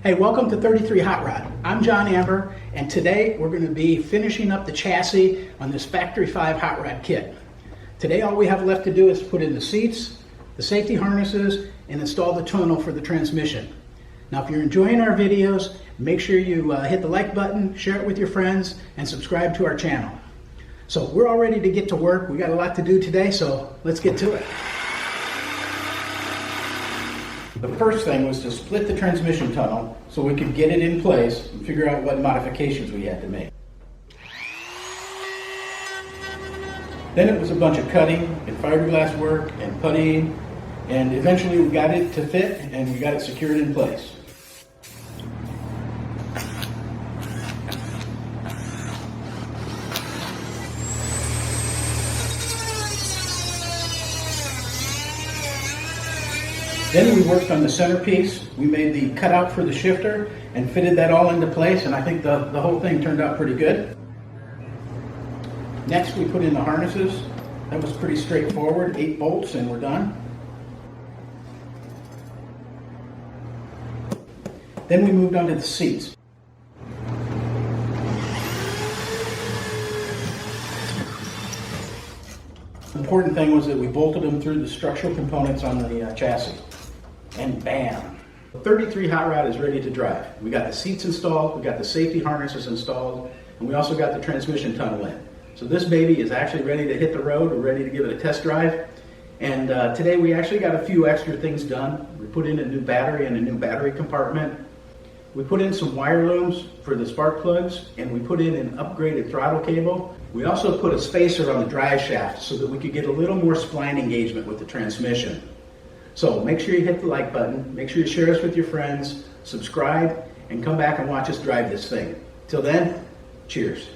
Hey, welcome to 33 Hot Rod. I'm John Amber, and today we're going to be finishing up the chassis on this Factory 5 Hot Rod kit. Today all we have left to do is put in the seats, the safety harnesses, and install the tonneau for the transmission. Now if you're enjoying our videos, make sure you hit the like button, share it with your friends, and subscribe to our channel. So we're all ready to get to work. We got a lot to do today, so let's get to it. The first thing was to split the transmission tunnel so we could get it in place and figure out what modifications we had to make. Then it was a bunch of cutting and fiberglass work and puttying, and eventually we got it to fit and we got it secured in place. Then we worked on the centerpiece. We made the cutout for the shifter and fitted that all into place, and I think the whole thing turned out pretty good. Next we put in the harnesses. That was pretty straightforward, 8 bolts and we're done. Then we moved on to the seats. The important thing was that we bolted them through the structural components on the chassis. And bam! The 33 Hot Rod is ready to drive. We got the seats installed, we got the safety harnesses installed, and we also got the transmission tunnel in. So this baby is actually ready to hit the road. We're ready to give it a test drive. And today we actually got a few extra things done. We put in a new battery and a new battery compartment. We put in some wire looms for the spark plugs, and we put in an upgraded throttle cable. We also put a spacer on the drive shaft so that we could get a little more spline engagement with the transmission. So make sure you hit the like button, make sure you share us with your friends, subscribe, and come back and watch us drive this thing. Till then, cheers.